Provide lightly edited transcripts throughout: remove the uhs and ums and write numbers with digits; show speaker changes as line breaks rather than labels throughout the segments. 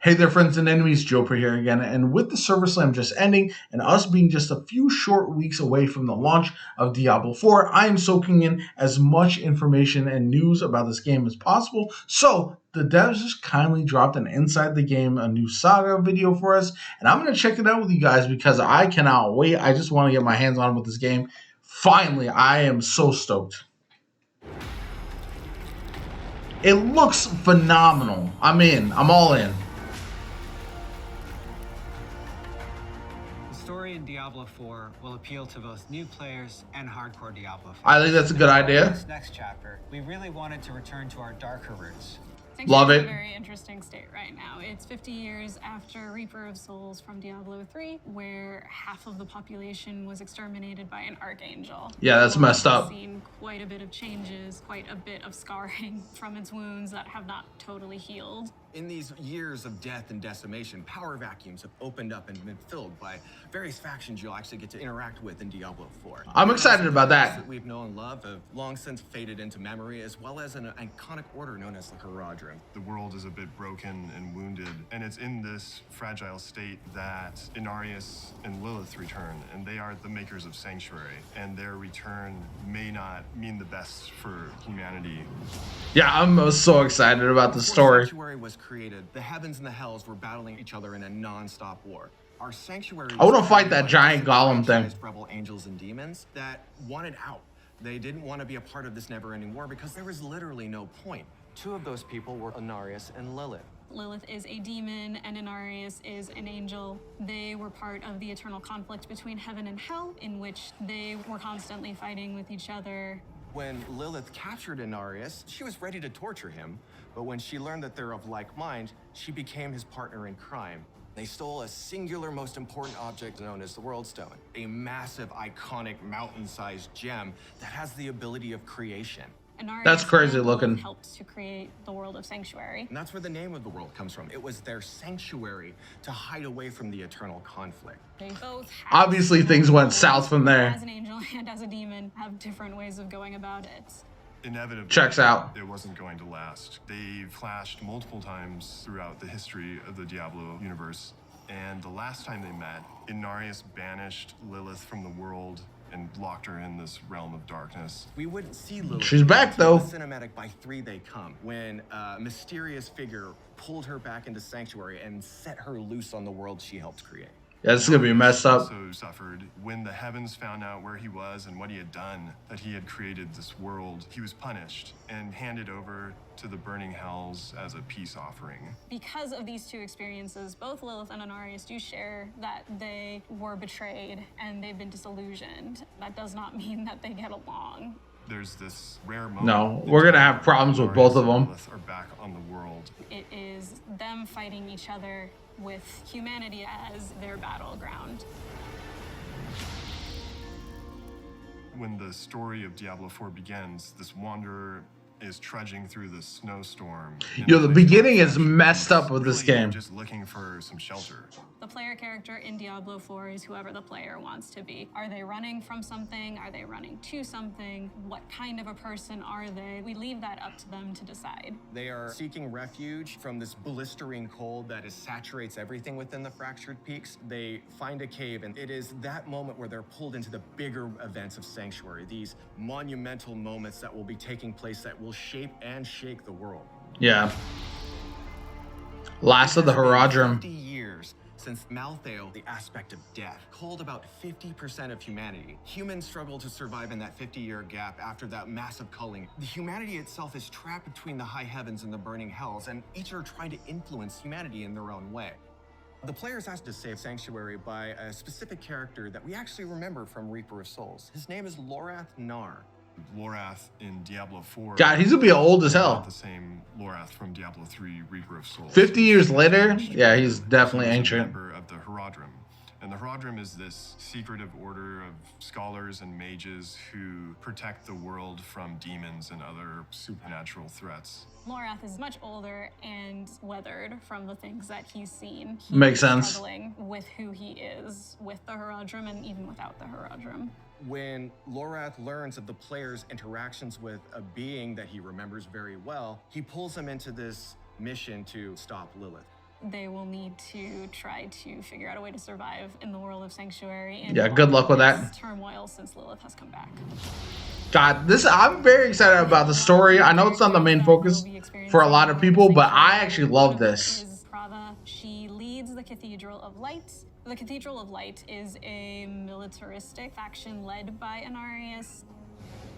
Hey there, friends and enemies, Joper here again, and with the Server Slam just ending, and us being just a few short weeks away from the launch of Diablo 4, I am soaking in as much information and news about this game as possible, so the devs just kindly dropped an Inside the Game, a new saga video for us, and I'm going to check it out with you guys because I cannot wait. I just want to get my hands on with this game. Finally, I am so stoked. It looks phenomenal. I'm in. I'm all in.
In Diablo 4 will appeal to both new players and hardcore Diablo fans.
I think that's a good idea.
In this next chapter, we really wanted to return to our darker roots.
Love it.
In a very interesting state right now. It's 50 years after Reaper of Souls from Diablo 3, where half of the population was exterminated by an archangel.
Yeah, that's messed up.
We've seen quite a bit of changes, quite a bit of scarring from its wounds that have not totally healed.
In these years of death and decimation, power vacuums have opened up and been filled by various factions you'll actually get to interact with in Diablo 4.
I'm excited about that.
We've known and loved have long since faded into memory, as well as an iconic order known as the Haradrim.
The world is a bit broken and wounded, and it's in this fragile state that Inarius and Lilith return, and they are the makers of Sanctuary, and their return may not mean the best for humanity.
Yeah, I'm so excited about the story.
Sanctuary was created, the heavens and the hells were battling each other in a non-stop war. Our sanctuary.
I want to fight that giant golem thing.
Rebel angels and demons that wanted out. They didn't want to be a part of this never-ending war because there was literally no point. Two of those people were Inarius and Lilith.
Lilith is a demon and Inarius is an angel. They were part of the eternal conflict between heaven and hell, in which they were constantly fighting with each other.
When Lilith captured Inarius, she was ready to torture him, but when she learned that they're of like mind, she became his partner in crime. They stole a singular, most important object known as the World Stone, a massive, iconic, mountain-sized gem that has the ability of creation.
That's crazy looking.
Helped to create the world of Sanctuary.
And that's where the name of the world comes from. It was their sanctuary to hide away from the eternal conflict.
They both
obviously things went south from there.
As an angel and as a demon have different ways of going about it.
Inevitably,
checks out.
It wasn't going to last. They've clashed multiple times throughout the history of the Diablo universe. And the last time they met, Inarius banished Lilith from the world and locked her in this realm of darkness.
We wouldn't see Lilith.
She's back though.
The cinematic by 3 they come, when a mysterious figure pulled her back into Sanctuary and set her loose on the world she helped create.
Yeah, this is gonna be messed up.
Also suffered when the heavens found out where he was and what he had done, that he had created this world. He was punished and handed over to the burning hells as a peace offering.
Because of these two experiences, both Lilith and Inarius do share that they were betrayed and they've been disillusioned. That does not mean that they get along.
There's this rare moment.
No, we're gonna have problems with both of them.
Are back on the world.
It is them fighting each other with humanity as their battleground.
When the story of Diablo 4 begins, this wanderer is trudging through the snowstorm.
Yo, the beginning is messed up with this game.
Just looking for some shelter.
The player character in Diablo 4 is whoever the player wants to be. Are they running from something? Are they running to something? What kind of a person are they? We leave that up to them to decide.
They are seeking refuge from this blistering cold that saturates everything within the Fractured Peaks. They find a cave, and it is that moment where they're pulled into the bigger events of Sanctuary, these monumental moments that will be taking place that will shape and shake the world.
Yeah. Last of the Haradrim.
50 years since Malthael, the aspect of death, culled about 50% of humanity. Humans struggle to survive in that 50-year gap after that massive culling. The humanity itself is trapped between the high heavens and the burning hells, and each are trying to influence humanity in their own way. The player's asked to save Sanctuary by a specific character that we actually remember from Reaper of Souls. His name is Lorath Nar.
Lorath in Diablo 4.
God, he's gonna be old as hell.
Not the same Lorath from Diablo 3, Reaper of Souls.
50 years later? Yeah, he's definitely
He's a
ancient.
member of the Haradrim. And the Haradrim is this secretive order of scholars and mages who protect the world from demons and other supernatural threats.
Lorath is much older and weathered from the things that he's seen.
Makes sense.
Struggling with who he is with the Haradrim and even without the Haradrim.
When Lorath learns of the player's interactions with a being that he remembers very well, he pulls him into this mission to stop Lilith.
They will need to try to figure out a way to survive in the world of Sanctuary. And
Yeah, good luck with that.
Turmoil since Lilith has come back.
God, I'm very excited about the story. I know it's not the main focus for a lot of people, but I actually love this.
She leads the Cathedral of Light. The Cathedral of Light is a militaristic faction led by Inarius.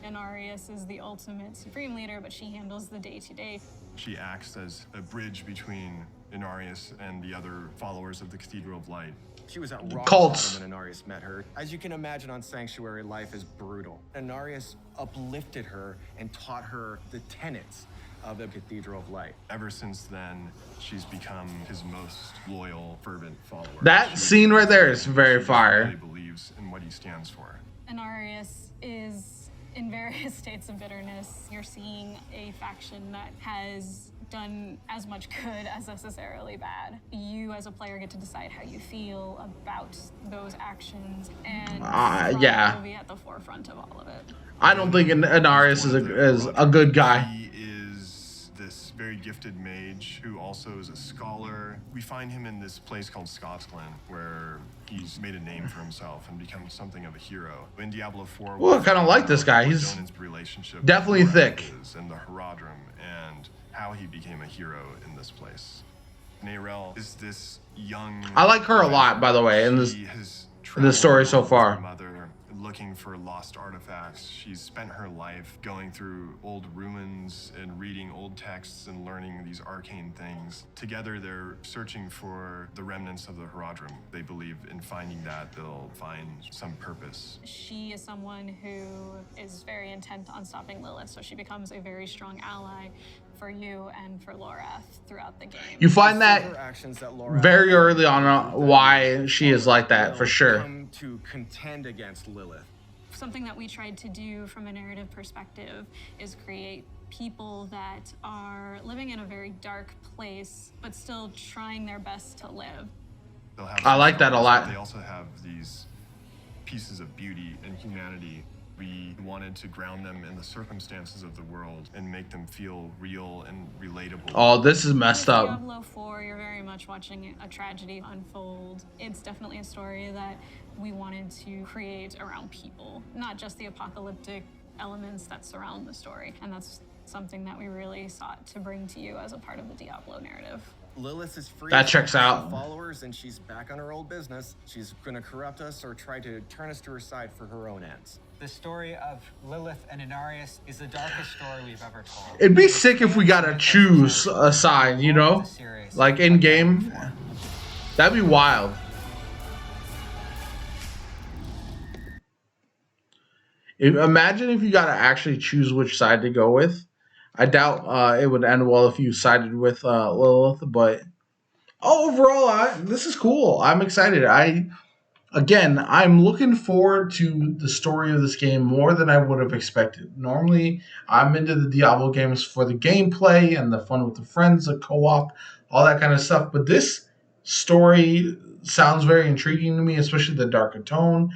Inarius is the ultimate supreme leader, but she handles the day-to-day.
She acts as a bridge between Inarius and the other followers of the Cathedral of Light.
She was at rock
Cults.
bottom when Inarius met her. As you can imagine, on Sanctuary, life is brutal. Inarius uplifted her and taught her the tenets of the Cathedral of Light.
Ever since then, she's become his most loyal, fervent follower.
That scene right there is very fire.
She really believes in what he stands for.
Inarius is in various states of bitterness. You're seeing a faction that has done as much good as necessarily bad. You as a player get to decide how you feel about those actions, and
yeah,
will be at the forefront of all of it.
I don't think Inarius is a good guy.
He is this very gifted mage who also is a scholar. We find him in this place called Scotsglen, where he's made a name for himself and become something of a hero. In Diablo IV,
Well, I kind of like this guy. He's
relationship
definitely thick.
And the Herodrum, and how he became a hero in this place. Nayrel is this young...
I like her a lot, by the way, in this story so far.
Mother, looking for lost artifacts. She's spent her life going through old ruins and reading old texts and learning these arcane things. Together, they're searching for the remnants of the Herodrum. They believe in finding that they'll find some purpose.
She is someone who is very intent on stopping Lilith, so she becomes a very strong ally for you and for Lorath throughout the game.
You find that very early on why she is like that, for sure.
To contend against Lilith.
Something that we tried to do from a narrative perspective is create people that are living in a very dark place, but still trying their best to live.
I like that a lot.
They also have these pieces of beauty and humanity. We wanted to ground them in the circumstances of the world and make them feel real and relatable.
Oh, this is messed up.
Diablo IV, you're very much watching a tragedy unfold. It's definitely a story that we wanted to create around people, not just the apocalyptic elements that surround the story. And that's something that we really sought to bring to you as a part of the Diablo narrative.
Lilith is free.
That checks out.
Followers, and she's back on her old business. She's going to corrupt us or try to turn us to her side for her own ends.
The story of Lilith and Inarius is the darkest story we've ever told.
It'd be sick if we gotta choose a side, you know? Like in game. That'd be wild. Imagine if you gotta actually choose which side to go with. I doubt it would end well if you sided with Lilith, but overall, this is cool. I'm excited. I'm looking forward to the story of this game more than I would have expected. Normally, I'm into the Diablo games for the gameplay and the fun with the friends, the co-op, all that kind of stuff. But this story sounds very intriguing to me, especially the darker tone,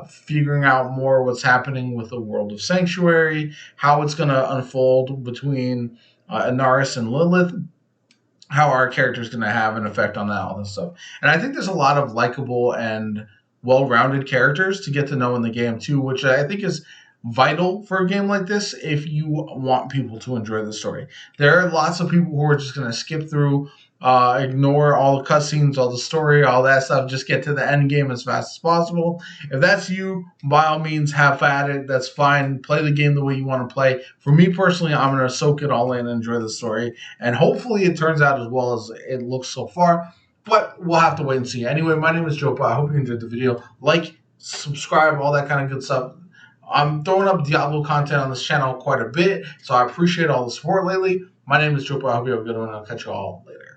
figuring out more what's happening with the world of Sanctuary, how it's going to unfold between Inarius and Lilith, how our character is going to have an effect on that, all this stuff. And I think there's a lot of likable and well-rounded characters to get to know in the game too, which I think is vital for a game like this if you want people to enjoy the story. There are lots of people who are just going to skip through, ignore all the cutscenes, all the story, all that stuff, just get to the end game as fast as possible. If that's you, by all means, have at it. That's fine. Play the game the way you want to play. For me personally, I'm going to soak it all in and enjoy the story. And hopefully it turns out as well as it looks so far. But we'll have to wait and see. Anyway, my name is Jopa. I hope you enjoyed the video. Like, subscribe, all that kind of good stuff. I'm throwing up Diablo content on this channel quite a bit, so I appreciate all the support lately. My name is Jopa. I hope you have a good one. I'll catch you all later.